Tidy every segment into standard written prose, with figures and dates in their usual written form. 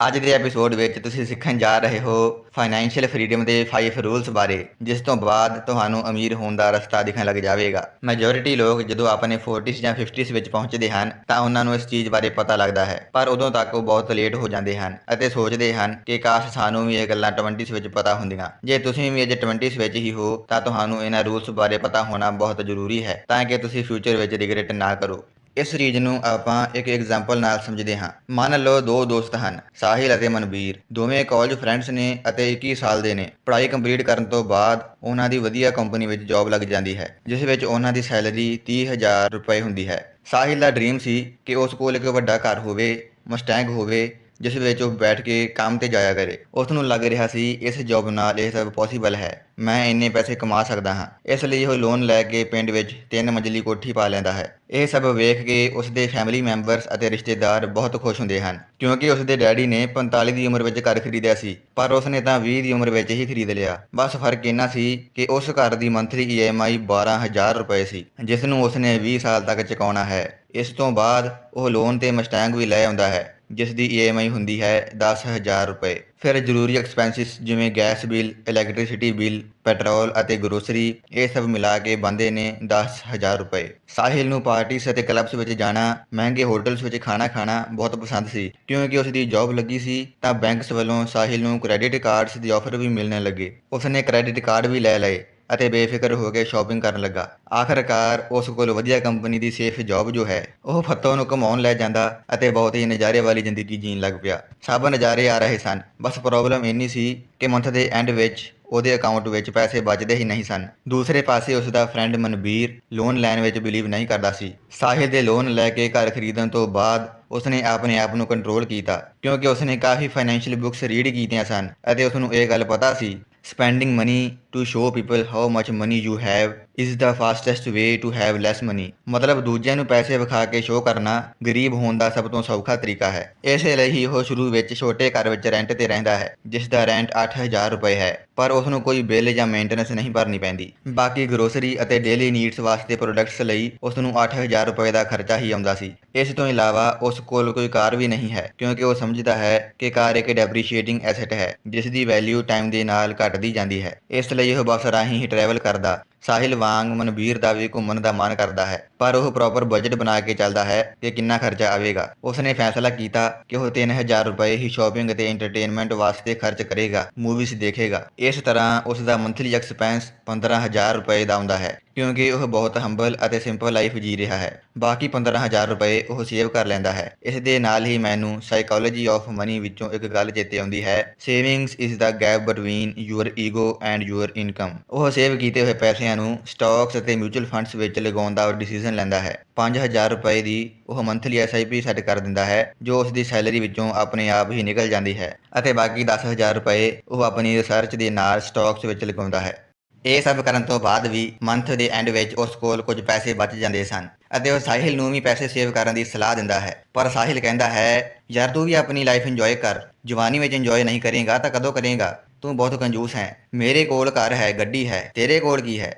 ਅੱਜ ਦੇ ਐਪੀਸੋਡ ਵਿੱਚ ਤੁਸੀਂ ਸਿੱਖਣ ਜਾ ਰਹੇ ਹੋ ਫਾਈਨੈਂਸ਼ੀਅਲ ਫਰੀडम ਦੇ 5 ਰੂਲਸ ਬਾਰੇ, ਜਿਸ ਤੋਂ ਬਾਅਦ ਤੁਹਾਨੂੰ ਅਮੀਰ ਹੋਣ ਦਾ ਰਸਤਾ ਦਿਖਣ ਲੱਗ ਜਾਵੇਗਾ। ਮੈਜੋਰਿਟੀ ਲੋਕ ਜਦੋਂ ਆਪਣੇ 40s ਜਾਂ 50s ਵਿੱਚ ਪਹੁੰਚਦੇ ਹਨ ਤਾਂ ਉਹਨਾਂ ਨੂੰ ਇਸ ਚੀਜ਼ ਬਾਰੇ ਪਤਾ ਲੱਗਦਾ ਹੈ, ਪਰ ਉਦੋਂ ਤੱਕ ਉਹ ਬਹੁਤ ਲੇਟ ਹੋ ਜਾਂਦੇ ਹਨ ਅਤੇ ਸੋਚਦੇ ਹਨ ਕਿ ਕਾਸ਼ ਸਾਨੂੰ ਵੀ ਇਹ ਗੱਲਾਂ 20s ਵਿੱਚ ਪਤਾ ਹੁੰਦੀਆਂ। ਜੇ ਤੁਸੀਂ ਵੀ ਅਜੇ 20s ਵਿੱਚ ਹੀ ਹੋ ਤਾਂ ਤੁਹਾਨੂੰ ਇਹਨਾਂ ਰੂਲਸ ਬਾਰੇ ਪਤਾ ਹੋਣਾ ਬਹੁਤ ਜ਼ਰੂਰੀ ਹੈ ਤਾਂ ਕਿ ਤੁਸੀਂ ਫਿਊਚਰ ਵਿੱਚ ਰਿਗਰੈਟ ਨਾ ਕਰੋ। ਇਸ ਚੀਜ਼ ਨੂੰ ਆਪਾਂ ਇੱਕ ਐਗਜ਼ਾਮਪਲ ਨਾਲ ਸਮਝਦੇ ਹਾਂ। ਮੰਨ ਲਓ ਦੋ ਦੋਸਤ ਹਨ, ਸਾਹਿਲ ਅਤੇ ਮਨਵੀਰ। ਦੋਵੇਂ ਕਾਲਜ ਫਰੈਂਡਸ ਨੇ ਅਤੇ 21 ਸਾਲ ਦੇ ਨੇ। ਪੜ੍ਹਾਈ ਕੰਪਲੀਟ ਕਰਨ ਤੋਂ ਬਾਅਦ ਉਹਨਾਂ ਦੀ ਵਧੀਆ ਕੰਪਨੀ ਵਿੱਚ ਜੌਬ ਲੱਗ ਜਾਂਦੀ ਹੈ, ਜਿਸ ਵਿੱਚ ਉਹਨਾਂ ਦੀ ਸੈਲਰੀ 30,000 ਰੁਪਏ ਹੁੰਦੀ ਹੈ। ਸਾਹਿਲ ਦਾ ਡ੍ਰੀਮ ਸੀ ਕਿ ਉਸ ਕੋਲ ਇੱਕ ਵੱਡਾ ਘਰ ਹੋਵੇ, ਮਸਟੈਂਗ ਹੋਵੇ, ਜਿਸ ਵਿੱਚ ਉਹ ਬੈਠ ਕੇ ਕੰਮ ਤੇ ਜਾਇਆ ਕਰੇ। ਉਸ ਨੂੰ ਲੱਗ ਰਿਹਾ ਸੀ ਇਸ ਜੌਬ ਨਾਲ ਇਹ ਸਭ ਪੋਸੀਬਲ ਹੈ, ਮੈਂ ਇੰਨੇ ਪੈਸੇ ਕਮਾ ਸਕਦਾ ਹਾਂ। ਇਸ ਲਈ ਉਹ ਲੋਨ ਲੈ ਕੇ ਪਿੰਡ ਵਿੱਚ 3 ਮੰਜ਼ਲੀ ਕੋਠੀ ਪਾ ਲੈਂਦਾ ਹੈ। ਇਹ ਸਭ ਵੇਖ ਕੇ ਉਸਦੇ ਫੈਮਿਲੀ ਮੈਂਬਰਸ ਅਤੇ ਰਿਸ਼ਤੇਦਾਰ ਬਹੁਤ ਖੁਸ਼ ਹੁੰਦੇ ਹਨ, ਕਿਉਂਕਿ ਉਸਦੇ ਡੈਡੀ ਨੇ 45 ਦੀ ਉਮਰ ਵਿੱਚ ਘਰ ਖਰੀਦਿਆ ਸੀ, ਪਰ ਉਸਨੇ ਤਾਂ 20 ਦੀ ਉਮਰ ਵਿੱਚ ਹੀ ਖਰੀਦ ਲਿਆ। ਬਸ ਫਰਕ ਇੰਨਾ ਸੀ ਕਿ ਉਸ ਘਰ ਦੀ ਮੰਥਲੀ EMI 12,000 ਰੁਪਏ ਸੀ, ਜਿਸ ਨੂੰ ਉਸਨੇ 20 ਸਾਲ ਤੱਕ ਚੁਕਾਉਣਾ ਹੈ। ਇਸ ਤੋਂ ਬਾਅਦ ਉਹ ਲੋਨ ਤੇ ਮਸਟੈਂਗ ਵੀ ਲੈ ਆਉਂਦਾ ਹੈ, ਜਿਸ ਦੀ EMI ਹੁੰਦੀ ਹੈ 10,000 ਰੁਪਏ। ਫਿਰ ਜ਼ਰੂਰੀ ਐਕਸਪੈਂਸਿਸ ਜਿਵੇਂ gas bill, electricity bill, petrol ਅਤੇ ਗਰੋਸਰੀ, ਇਹ ਸਭ ਮਿਲਾ ਕੇ ਬਣਦੇ ਨੇ 10,000 ਰੁਪਏ। ਸਾਹਿਲ ਨੂੰ ਪਾਰਟੀਜ਼ ਅਤੇ ਕਲੱਬਸ ਵਿੱਚ ਜਾਣਾ, ਮਹਿੰਗੇ ਹੋਟਲਸ ਵਿੱਚ ਖਾਣਾ ਖਾਣਾ ਬਹੁਤ ਪਸੰਦ ਸੀ। ਕਿਉਂਕਿ ਉਸ ਦੀ ਜੌਬ ਲੱਗੀ ਸੀ ਤਾਂ ਬੈਂਕਸ ਵੱਲੋਂ ਸਾਹਿਲ ਨੂੰ ਕ੍ਰੈਡਿਟ ਕਾਰਡਸ ਦੀ ਆਫਰ ਵੀ ਮਿਲਣ ਲੱਗੇ। ਉਸਨੇ ਕ੍ਰੈਡਿਟ ਕਾਰਡ ਵੀ ਲੈ ਲਏ ਅਤੇ ਬੇਫਿਕਰ ਹੋ ਕੇ ਸ਼ਾਪਿੰਗ ਕਰਨ ਲੱਗਾ। ਆਖਰਕਾਰ ਉਸ ਕੋਲ ਵਧੀਆ ਕੰਪਨੀ ਦੀ ਸੇਫ ਜੌਬ ਜੋ ਹੈ, ਉਹ ਫੱਤੋ ਨੂੰ ਘੁਮਾਉਣ ਲੈ ਜਾਂਦਾ ਅਤੇ ਬਹੁਤ ਹੀ ਨਜ਼ਾਰੇ ਵਾਲੀ ਜ਼ਿੰਦਗੀ ਜੀਣ ਲੱਗ ਪਿਆ। ਸਭ ਨਜ਼ਾਰੇ ਆ ਰਹੇ ਸਨ, ਬਸ ਪ੍ਰੋਬਲਮ ਇੰਨੀ ਸੀ ਕਿ ਮੰਥ ਦੇ ਐਂਡ ਵਿੱਚ ਉਹਦੇ ਅਕਾਊਂਟ ਵਿੱਚ ਪੈਸੇ ਬਚਦੇ ਹੀ ਨਹੀਂ ਸਨ। ਦੂਸਰੇ ਪਾਸੇ ਉਸ ਦਾ ਫਰੈਂਡ ਮਨਵੀਰ ਲੋਨ ਲੈਣ ਵਿੱਚ ਬਿਲੀਵ ਨਹੀਂ ਕਰਦਾ ਸੀ। ਸਾਹਿਲ ਦੇ ਲੋਨ ਲੈ ਕੇ ਘਰ ਖਰੀਦਣ ਤੋਂ ਬਾਅਦ ਉਸਨੇ ਆਪਣੇ ਆਪ ਨੂੰ ਕੰਟਰੋਲ ਕੀਤਾ, ਕਿਉਂਕਿ ਉਸਨੇ ਕਾਫੀ ਫਾਈਨੈਂਸ਼ੀਅਲ ਬੁੱਕਸ ਰੀਡ ਕੀਤੀਆਂ ਸਨ ਅਤੇ ਉਸਨੂੰ ਇਹ ਗੱਲ ਪਤਾ ਸੀ spending money to show people how much money you have is the fastest way to have less money। ਮਤਲਬ ਦੂਜਿਆਂ ਨੂੰ ਪੈਸੇ ਵਿਖਾ ਕੇ ਸ਼ੋਅ ਕਰਨਾ ਗਰੀਬ ਹੋਣ ਦਾ ਸਭ ਤੋਂ ਸੌਖਾ ਤਰੀਕਾ ਹੈ। ਇਸੇ ਲਈ ਹੀ ਉਹ ਸ਼ੁਰੂ ਵਿੱਚ ਛੋਟੇ ਘਰ ਵਿੱਚ ਰੈਂਟ ਤੇ ਰਹਿੰਦਾ ਹੈ, ਜਿਸ ਦਾ ਰੈਂਟ 8,000 ਰੁਪਏ ਹੈ, ਪਰ ਉਸ ਨੂੰ ਕੋਈ ਬਿੱਲ ਜਾਂ ਮੇਨਟੇਨੈਂਸ ਨਹੀਂ ਭਰਨੀ ਪੈਂਦੀ। ਬਾਕੀ ਗਰੋਸਰੀ ਅਤੇ ਡੇਲੀ ਨੀਡਸ ਵਾਸਤੇ ਪ੍ਰੋਡਕਟਸ ਲਈ ਉਸ ਨੂੰ 8,000 ਰੁਪਏ ਦਾ ਖਰਚਾ ਹੀ ਆਉਂਦਾ ਸੀ। ਇਸ ਤੋਂ ਇਲਾਵਾ ਉਸ ਕੋਲ ਕੋਈ ਕਾਰ ਵੀ ਨਹੀਂ ਹੈ, ਕਿਉਂਕਿ ਉਹ ਸਮਝਦਾ ਹੈ ਕਿ ਕਾਰ ਇੱਕ ਡੈਪਰੀਸ਼ੀਏਟਿੰਗ ਐਸੈਟ ਹੈ, ਜਿਸ ਦੀ ਵੈਲਿਊ ਟਾਈਮ ਦੇ ਨਾਲ ਘਟਦੀ ਜਾਂਦੀ ਹੈ। ਇਸ ਲਈ ਉਹ ਬੱਸ ਰਾਹੀਂ ਹੀ ਟਰੈਵਲ ਕਰਦਾ। ਸਾਹਿਲ ਵਾਂਗ ਮਨਵੀਰ ਦਾ ਵੀ ਘੁੰਮਣ ਦਾ ਮਨ ਕਰਦਾ ਹੈ, ਪਰ ਉਹ ਪ੍ਰੋਪਰ ਬਜਟ ਬਣਾ ਕੇ ਚੱਲਦਾ ਹੈ ਕਿ ਕਿੰਨਾ ਖਰਚਾ ਆਵੇਗਾ। ਉਸਨੇ ਫੈਸਲਾ ਕੀਤਾ ਕਿ ਉਹ 3,000 ਰੁਪਏ ਹੀ ਸ਼ਾਪਿੰਗ ਅਤੇ ਐਂਟਰਟੇਨਮੈਂਟ ਵਾਸਤੇ ਖਰਚ ਕਰੇਗਾ, ਮੂਵੀਜ਼ ਦੇਖੇਗਾ। ਇਸ ਤਰ੍ਹਾਂ ਉਸ ਦਾ ਮੰਥਲੀ ਐਕਸਪੈਂਸ 15,000 ਰੁਪਏ ਦਾ ਆਉਂਦਾ ਹੈ, ਕਿਉਂਕਿ ਉਹ ਬਹੁਤ ਹੰਬਲ ਅਤੇ ਸਿੰਪਲ ਲਾਈਫ ਜੀ ਰਿਹਾ ਹੈ। ਬਾਕੀ 15,000 ਰੁਪਏ ਉਹ ਸੇਵ ਕਰ ਲੈਂਦਾ ਹੈ। ਇਸ ਦੇ ਨਾਲ ਹੀ ਮੈਨੂੰ ਸਾਈਕੋਲੋਜੀ ਆਫ ਮਨੀ ਵਿੱਚੋਂ ਇੱਕ ਗੱਲ ਚੇਤੇ ਆਉਂਦੀ ਹੈ, savings is the gap between your ego and your income. ਉਹ ਸੇਵ ਕੀਤੇ ਹੋਏ ਪੈਸਿਆਂ ਨੂੰ ਸਟਾਕਸ ਅਤੇ ਮਿਊਚੁਅਲ ਫੰਡਸ ਵਿੱਚ ਲਗਾਉਣ ਦਾ ਡਿਸੀਜ਼ਨ ਲੈਂਦਾ ਹੈ। 5,000 ਰੁਪਏ ਦੀ ਉਹ ਮੰਥਲੀ SIP ਸੈੱਟ ਕਰ ਦਿੰਦਾ ਹੈ, ਜੋ ਉਸ ਦੀ ਸੈਲਰੀ ਵਿੱਚੋਂ ਆਪਣੇ ਆਪ ਹੀ ਨਿਕਲ ਜਾਂਦੀ ਹੈ, ਅਤੇ ਬਾਕੀ 10,000 ਰੁਪਏ ਉਹ ਆਪਣੀ ਰਿਸਰਚ ਦੇ ਨਾਲ ਸਟਾਕਸ ਵਿੱਚ ਲਗਾਉਂਦਾ ਹੈ। ਇਹ ਸਭ ਕਰਨ ਤੋਂ ਬਾਅਦ ਵੀ ਮੰਥ ਦੇ ਐਂਡ ਵਿੱਚ ਉਸ ਕੋਲ ਕੁਝ ਪੈਸੇ ਬਚ ਜਾਂਦੇ ਸਨ ਅਤੇ ਉਹ ਸਾਹਿਲ ਨੂੰ ਵੀ ਪੈਸੇ ਸੇਵ ਕਰਨ ਦੀ ਸਲਾਹ ਦਿੰਦਾ ਹੈ। ਪਰ ਸਾਹਿਲ ਕਹਿੰਦਾ ਹੈ, ਯਾਰ ਤੂੰ ਵੀ ਆਪਣੀ ਲਾਈਫ ਇੰਜੋਏ ਕਰ, ਜਵਾਨੀ ਵਿੱਚ ਇੰਜੋਏ ਨਹੀਂ ਕਰੇਗਾ ਤਾਂ ਕਦੋਂ ਕਰੇਗਾ? ਤੂੰ ਬਹੁਤ ਕੰਜੂਸ ਹੈ। ਮੇਰੇ ਕੋਲ ਘਰ ਹੈ, ਗੱਡੀ ਹੈ, ਤੇਰੇ ਕੋਲ ਕੀ ਹੈ?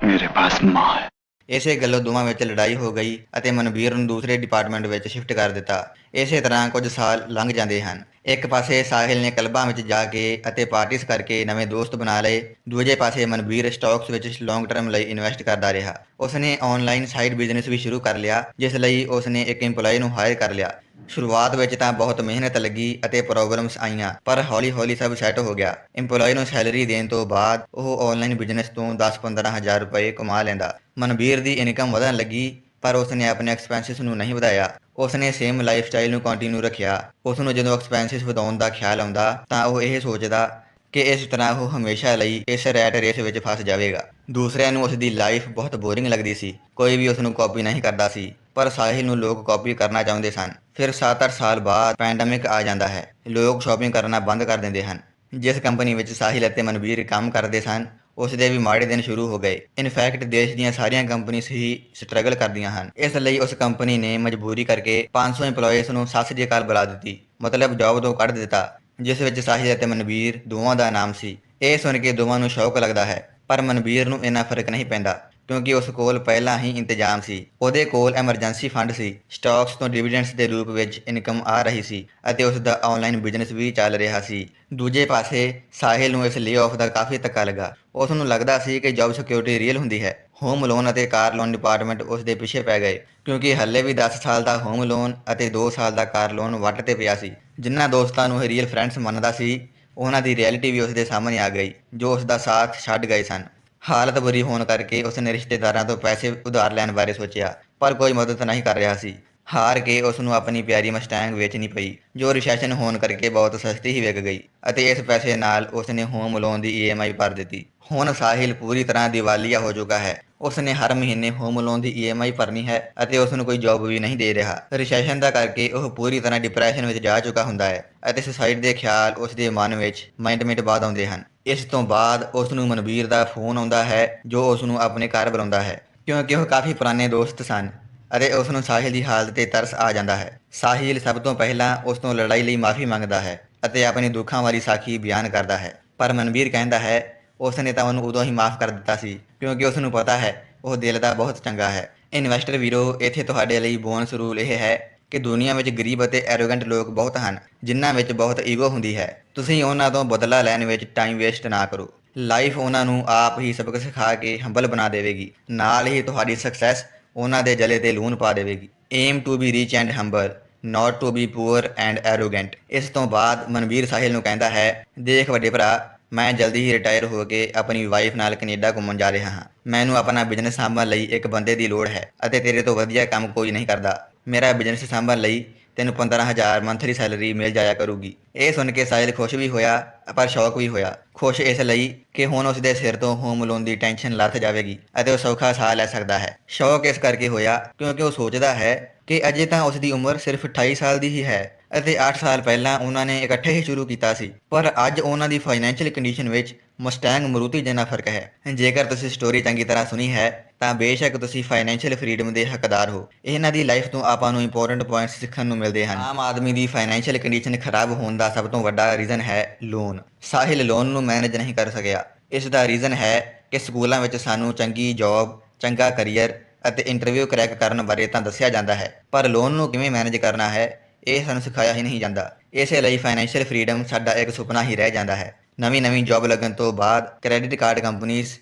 ਮੇਰੇ ਪਾਸ ਮਾਂ ਹੈ। ਇਸੇ ਗੱਲੋਂ ਦੋਵਾਂ ਵਿੱਚ ਲੜਾਈ ਹੋ ਗਈ ਅਤੇ ਮਨਵੀਰ ਨੂੰ ਦੂਸਰੇ ਡਿਪਾਰਟਮੈਂਟ ਵਿੱਚ ਸ਼ਿਫਟ ਕਰ ਦਿੱਤਾ। ਇਸੇ ਤਰ੍ਹਾਂ ਕੁਝ ਸਾਲ ਲੰਘ ਜਾਂਦੇ ਹਨ। ਇੱਕ ਪਾਸੇ ਸਾਹਿਲ ਨੇ ਕਲੱਬਾਂ ਵਿੱਚ ਜਾ ਕੇ ਅਤੇ ਪਾਰਟੀਜ਼ ਕਰਕੇ ਨਵੇਂ ਦੋਸਤ ਬਣਾ ਲਏ, ਦੂਜੇ ਪਾਸੇ ਮਨਵੀਰ ਸਟਾਕਸ ਵਿੱਚ ਲੌਂਗ ਟਰਮ ਲਈ ਇਨਵੈਸਟ ਕਰਦਾ ਰਿਹਾ। ਉਸਨੇ ਆਨਲਾਈਨ ਸਾਈਡ ਬਿਜ਼ਨਸ ਵੀ ਸ਼ੁਰੂ ਕਰ ਲਿਆ, ਜਿਸ ਲਈ ਉਸਨੇ ਇੱਕ EMPLOYE ਨੂੰ ਹਾਇਰ ਕਰ ਲਿਆ। ਸ਼ੁਰੂਆਤ ਵਿੱਚ ਤਾਂ ਬਹੁਤ ਮਿਹਨਤ ਲੱਗੀ ਅਤੇ ਪ੍ਰੋਬਲਮਸ ਆਈਆਂ, ਪਰ ਹੌਲੀ ਹੌਲੀ ਸਭ ਸੈੱਟ ਹੋ ਗਿਆ। EMPLOYE ਨੂੰ ਸੈਲਰੀ ਦੇਣ ਤੋਂ ਬਾਅਦ ਉਹ ਆਨਲਾਈਨ ਬਿਜ਼ਨਸ ਤੋਂ 10-15,000 ਰੁਪਏ ਕਮਾ ਲੈਂਦਾ। ਮਨਵੀਰ ਦੀ ਇਨਕਮ ਵਧਣ ਲੱਗੀ, ਪਰ ਉਸਨੇ ਆਪਣੇ ਐਕਸਪੈਂਸਿਸ ਨੂੰ ਨਹੀਂ ਵਧਾਇਆ। ਉਸਨੇ ਸੇਮ ਲਾਈਫ ਸਟਾਈਲ ਨੂੰ ਕੰਟੀਨਿਊ ਰੱਖਿਆ। ਉਸ ਨੂੰ ਜਦੋਂ ਐਕਸਪੈਂਸਿਸ ਵਧਾਉਣ ਦਾ ਖਿਆਲ ਆਉਂਦਾ ਤਾਂ ਉਹ ਇਹ ਸੋਚਦਾ ਕਿ ਇਸ ਤਰ੍ਹਾਂ ਉਹ ਹਮੇਸ਼ਾ ਲਈ ਇਸ ਰੈਟ ਰੇਸ ਵਿੱਚ ਫਸ ਜਾਵੇਗਾ। ਦੂਸਰਿਆਂ ਨੂੰ ਉਸ ਦੀ ਲਾਈਫ ਬਹੁਤ ਬੋਰਿੰਗ ਲੱਗਦੀ ਸੀ, ਕੋਈ ਵੀ ਉਸ ਨੂੰ ਕਾਪੀ ਨਹੀਂ ਕਰਦਾ ਸੀ, ਪਰ ਸਾਹਿਲ ਨੂੰ ਲੋਕ ਕਾਪੀ ਕਰਨਾ ਚਾਹੁੰਦੇ ਸਨ। ਫਿਰ 7-8 ਸਾਲ ਬਾਅਦ ਪੈਂਡੇਮਿਕ ਆ ਜਾਂਦਾ ਹੈ। ਲੋਕ ਸ਼ਾਪਿੰਗ ਕਰਨਾ ਬੰਦ ਕਰ ਦਿੰਦੇ ਹਨ। ਜਿਸ ਕੰਪਨੀ ਵਿੱਚ ਸਾਹਿਲ ਅਤੇ ਮਨਵੀਰ ਕੰਮ ਕਰਦੇ ਸਨ, ਉਸ ਦੇ ਵੀ ਮਾੜੇ ਦਿਨ ਸ਼ੁਰੂ ਹੋ ਗਏ। ਇਨਫੈਕਟ ਦੇਸ਼ ਦੀਆਂ ਸਾਰੀਆਂ ਕੰਪਨੀਆਂ ਹੀ ਸਟਰਗਲ ਕਰਦੀਆਂ ਹਨ। ਇਸ ਲਈ ਉਸ ਕੰਪਨੀ ਨੇ ਮਜਬੂਰੀ ਕਰਕੇ 500 EMPLOYEES ਨੂੰ ਸਤਿ ਸ੍ਰੀ ਅਕਾਲ ਬੁਲਾ ਦਿੱਤੀ, ਮਤਲਬ ਜੌਬ ਤੋਂ ਕੱਢ ਦਿੱਤਾ, ਜਿਸ ਵਿੱਚ ਸਾਹਿਲ ਅਤੇ ਮਨਵੀਰ ਦੋਵਾਂ ਦਾ ਨਾਮ ਸੀ। ਇਹ ਸੁਣ ਕੇ ਦੋਵਾਂ ਨੂੰ ਸ਼ੌਕ ਲੱਗਦਾ ਹੈ, ਪਰ ਮਨਵੀਰ ਨੂੰ ਇੰਨਾ ਫਰਕ ਨਹੀਂ ਪੈਂਦਾ, ਕਿਉਂਕਿ ਉਸ ਕੋਲ ਪਹਿਲਾਂ ਹੀ ਇੰਤਜ਼ਾਮ ਸੀ। ਉਹਦੇ ਕੋਲ ਐਮਰਜੈਂਸੀ ਫੰਡ ਸੀ, ਸਟਾਕਸ ਤੋਂ ਡਿਵੀਡੈਂਡਸ ਦੇ ਰੂਪ ਵਿੱਚ ਇਨਕਮ ਆ ਰਹੀ ਸੀ ਅਤੇ ਉਸ ਦਾ ਆਨਲਾਈਨ ਬਿਜ਼ਨਸ ਵੀ ਚੱਲ ਰਿਹਾ ਸੀ। ਦੂਜੇ ਪਾਸੇ ਸਾਹਿਲ ਨੂੰ ਇਸ ਲੇ-ਆਫ ਦਾ ਕਾਫੀ ਧੱਕਾ ਲੱਗਾ। ਉਸ ਨੂੰ ਲੱਗਦਾ ਸੀ ਕਿ ਜੌਬ ਸਿਕਿਉਰਿਟੀ ਰੀਅਲ ਹੁੰਦੀ ਹੈ। ਹੋਮ ਲੋਨ ਅਤੇ ਕਾਰ ਲੋਨ ਡਿਪਾਰਟਮੈਂਟ ਉਸ ਦੇ ਪਿੱਛੇ ਪੈ ਗਏ, ਕਿਉਂਕਿ ਹੱਲੇ ਵੀ 10 ਸਾਲ ਦਾ ਹੋਮ ਲੋਨ ਅਤੇ 2 ਸਾਲ ਦਾ ਕਾਰ ਲੋਨ ਵੱਟ ਤੇ ਪਿਆ ਸੀ। ਜਿਨ੍ਹਾਂ ਦੋਸਤਾਂ ਨੂੰ ਇਹ ਰੀਅਲ ਫਰੈਂਡਸ ਮੰਨਦਾ ਸੀ, ਉਹਨਾਂ ਦੀ ਰਿਐਲਿਟੀ ਵੀ ਉਸ ਦੇ ਸਾਹਮਣੇ ਆ ਗਈ, ਜੋ ਉਸ ਦਾ ਸਾਥ ਛੱਡ ਗਏ ਸਨ। ਹਾਲਤ ਬੁਰੀ ਹੋਣ ਕਰਕੇ ਉਸਨੇ ਰਿਸ਼ਤੇਦਾਰਾਂ ਤੋਂ ਪੈਸੇ ਉਧਾਰ ਲੈਣ ਬਾਰੇ ਸੋਚਿਆ, ਪਰ ਕੋਈ ਮਦਦ ਨਹੀਂ ਕਰ ਰਿਹਾ ਸੀ। ਹਾਰ ਕੇ ਉਸ ਨੂੰ ਆਪਣੀ ਪਿਆਰੀ ਮਸਟੈਂਗ ਵੇਚਣੀ ਪਈ, ਜੋ ਰਿਸੈਸ਼ਨ ਹੋਣ ਕਰਕੇ ਬਹੁਤ ਸਸਤੀ ਹੀ ਵਿਕ ਗਈ, ਅਤੇ ਇਸ ਪੈਸੇ ਨਾਲ ਉਸਨੇ ਹੋਮ ਲੋਨ ਦੀ EMI ਭਰ ਦਿੱਤੀ। ਹੁਣ ਸਾਹਿਲ ਪੂਰੀ ਤਰ੍ਹਾਂ ਦੀਵਾਲੀਆ ਹੋ ਚੁੱਕਾ ਹੈ। ਉਸਨੇ ਹਰ ਮਹੀਨੇ ਹੋਮ ਲੋਨ ਦੀ EMI ਭਰਨੀ ਹੈ ਅਤੇ ਉਸ ਨੂੰ ਕੋਈ ਜੌਬ ਵੀ ਨਹੀਂ ਦੇ ਰਿਹਾ। ਰਿਸੈਸ਼ਨ ਦਾ ਕਰਕੇ ਉਹ ਪੂਰੀ ਤਰ੍ਹਾਂ ਡਿਪਰੈਸ਼ਨ ਵਿੱਚ ਜਾ ਚੁੱਕਾ ਹੁੰਦਾ ਹੈ ਅਤੇ ਸੁਸਾਈਡ ਦੇ ਖਿਆਲ ਉਸ ਦੇ ਮਨ ਵਿੱਚ ਮਿੰਟ ਬਾਅਦ ਆਉਂਦੇ ਹਨ। ਇਸ ਤੋਂ ਬਾਅਦ ਉਸ ਨੂੰ ਮਨਵੀਰ ਦਾ ਫੋਨ ਆਉਂਦਾ ਹੈ, ਜੋ ਉਸ ਨੂੰ ਆਪਣੇ ਘਰ ਬੁਲਾਉਂਦਾ ਹੈ, ਕਿਉਂਕਿ ਉਹ ਕਾਫੀ ਪੁਰਾਣੇ ਦੋਸਤ ਸਨ ਅਤੇ ਉਸ ਨੂੰ ਸਾਹਿਲ ਦੀ ਹਾਲਤ 'ਤੇ ਤਰਸ ਆ ਜਾਂਦਾ ਹੈ। ਸਾਹਿਲ ਸਭ ਤੋਂ ਪਹਿਲਾਂ ਉਸ ਤੋਂ ਲੜਾਈ ਲਈ ਮਾਫੀ ਮੰਗਦਾ ਹੈ ਅਤੇ ਆਪਣੀ ਦੁੱਖਾਂ ਵਾਲੀ ਸਾਖੀ ਬਿਆਨ ਕਰਦਾ ਹੈ, ਪਰ ਮਨਵੀਰ ਕਹਿੰਦਾ ਹੈ ਉਸ ਨੇ ਤਾਂ ਉਹਨੂੰ ਉਦੋਂ ਹੀ ਮਾਫ ਕਰ ਦਿੱਤਾ ਸੀ, ਕਿਉਂਕਿ ਉਸ ਨੂੰ ਪਤਾ ਹੈ ਉਹ ਦਿਲ ਦਾ ਬਹੁਤ ਚੰਗਾ ਹੈ। ਇਨਵੈਸਟਰ ਵੀਰੋ, ਇੱਥੇ ਤੁਹਾਡੇ ਲਈ ਬੋਨਸ ਰੂਲ ਇਹ ਹੈ ਕਿ ਦੁਨੀਆ ਵਿੱਚ ਗਰੀਬ ਅਤੇ ਐਰੋਗੈਂਟ ਲੋਕ ਬਹੁਤ ਹਨ, ਜਿਨ੍ਹਾਂ ਵਿੱਚ ਬਹੁਤ ਈਗੋ ਹੁੰਦੀ ਹੈ। ਤੁਸੀਂ ਉਹਨਾਂ ਤੋਂ ਬਦਲਾ ਲੈਣ ਵਿੱਚ ਟਾਈਮ ਵੇਸਟ ਨਾ ਕਰੋ। ਲਾਈਫ ਉਹਨਾਂ ਨੂੰ ਆਪ ਹੀ ਸਬਕ ਸਿਖਾ ਕੇ ਹੰਬਲ ਬਣਾ ਦੇਵੇਗੀ, ਨਾਲ ਹੀ ਤੁਹਾਡੀ ਸਕਸੈਸ ਉਹਨਾਂ ਦੇ ਜਲੇ 'ਤੇ ਲੂਣ ਪਾ ਦੇਵੇਗੀ। Aim to be rich and humble, not to be poor and arrogant. ਇਸ ਤੋਂ ਬਾਅਦ ਮਨਵੀਰ ਸਾਹਿਲ ਨੂੰ ਕਹਿੰਦਾ ਹੈ, ਦੇਖ ਵੱਡੇ ਭਰਾ, ਮੈਂ ਜਲਦੀ ਹੀ ਰਿਟਾਇਰ ਹੋ ਕੇ ਆਪਣੀ ਵਾਈਫ ਨਾਲ ਕੈਨੇਡਾ ਘੁੰਮਣ ਜਾ ਰਿਹਾ ਹਾਂ। ਮੈਨੂੰ ਆਪਣਾ ਬਿਜ਼ਨਸ ਸਾਂਭਣ ਲਈ ਇੱਕ ਬੰਦੇ ਦੀ ਲੋੜ ਹੈ ਅਤੇ ਤੇਰੇ ਤੋਂ ਵਧੀਆ ਕੰਮ ਕੋਈ ਨਹੀਂ ਕਰਦਾ। ਮੇਰਾ ਬਿਜ਼ਨਸ ਸਾਂਭਣ ਲਈ ਤੈਨੂੰ 15,000 ਮੰਥਲੀ ਸੈਲਰੀ ਮਿਲ ਜਾਇਆ ਕਰੂਗੀ। ਇਹ ਸੁਣ ਕੇ ਸਾਹਿਲ ਖੁਸ਼ ਵੀ ਹੋਇਆ, ਪਰ ਸ਼ੌਕ ਵੀ ਹੋਇਆ। ਖੁਸ਼ ਇਸ ਲਈ ਕਿ ਹੁਣ ਉਸ ਦੇ ਸਿਰ ਤੋਂ ਹੋਮ ਲੋਨ ਦੀ ਟੈਨਸ਼ਨ ਲੱਥ ਜਾਵੇਗੀ ਅਤੇ ਉਹ ਸੌਖਾ ਸਾਹ ਲੈ ਸਕਦਾ ਹੈ। ਸ਼ੌਕ ਇਸ ਕਰਕੇ ਹੋਇਆ ਕਿਉਂਕਿ ਉਹ ਸੋਚਦਾ ਹੈ ਕਿ ਅਜੇ ਤਾਂ ਉਸ ਦੀ ਉਮਰ ਸਿਰਫ 28 ਸਾਲ ਦੀ ਹੀ ਹੈ ਅਤੇ 8 ਸਾਲ ਪਹਿਲਾਂ ਉਹਨਾਂ ਨੇ ਇਕੱਠੇ ਹੀ ਸ਼ੁਰੂ ਕੀਤਾ ਸੀ, ਪਰ ਅੱਜ ਉਹਨਾਂ ਦੀ ਫਾਈਨੈਂਸ਼ੀਅਲ ਕੰਡੀਸ਼ਨ ਵਿੱਚ ਮਸਟੈਂਗ ਮਰੂਤੀ ਜਿੰਨਾ ਫਰਕ ਹੈ। ਜੇਕਰ ਤੁਸੀਂ ਸਟੋਰੀ ਚੰਗੀ ਤਰ੍ਹਾਂ ਸੁਣੀ ਹੈ ਤਾਂ ਬੇਸ਼ੱਕ ਤੁਸੀਂ ਫਾਈਨੈਂਸ਼ੀਅਲ ਫਰੀडम ਦੇ ਹੱਕਦਾਰ ਹੋ। ਇਹਨਾਂ ਦੀ ਲਾਈਫ ਤੋਂ ਆਪਾਂ ਨੂੰ ਇੰਪੋਰਟੈਂਟ ਪੁਆਇੰਟਸ ਸਿੱਖਣ ਨੂੰ ਮਿਲਦੇ ਹਨ। ਆਮ ਆਦਮੀ ਦੀ ਫਾਈਨੈਂਸ਼ੀਅਲ ਕੰਡੀਸ਼ਨ ਖਰਾਬ ਹੋਣ ਦਾ ਸਭ ਤੋਂ ਵੱਡਾ ਰੀਜ਼ਨ ਹੈ ਲੋਨ। ਸਾਹਿਲ ਲੋਨ ਨੂੰ ਮੈਨੇਜ ਨਹੀਂ ਕਰ ਸਕਿਆ। ਇਸ ਦਾ ਰੀਜ਼ਨ ਹੈ ਕਿ ਸਕੂਲਾਂ ਵਿੱਚ ਸਾਨੂੰ ਚੰਗੀ ਜੌਬ, ਚੰਗਾ ਕਰੀਅਰ ਅਤੇ ਇੰਟਰਵਿਊ ਕਰੈਕ ਕਰਨ ਬਾਰੇ ਤਾਂ ਦੱਸਿਆ ਜਾਂਦਾ ਹੈ, ਪਰ ਲੋਨ ਨੂੰ ਕਿਵੇਂ ਮੈਨੇਜ ਕਰਨਾ ਹੈ ਇਹ ਸਾਨੂੰ ਸਿਖਾਇਆ ਹੀ ਨਹੀਂ ਜਾਂਦਾ। ਇਸੇ ਲਈ ਫਾਈਨੈਂਸ਼ੀਅਲ ਫਰੀडम ਸਾਡਾ ਇੱਕ ਸੁਪਨਾ ਹੀ ਰਹਿ ਜਾਂਦਾ ਹੈ। ਨਵੀਂ ਜੌਬ ਲੱਗਣ ਤੋਂ ਬਾਅਦ ਕ੍ਰੈਡਿਟ ਕਾਰਡ ਕੰਪਨੀਜ਼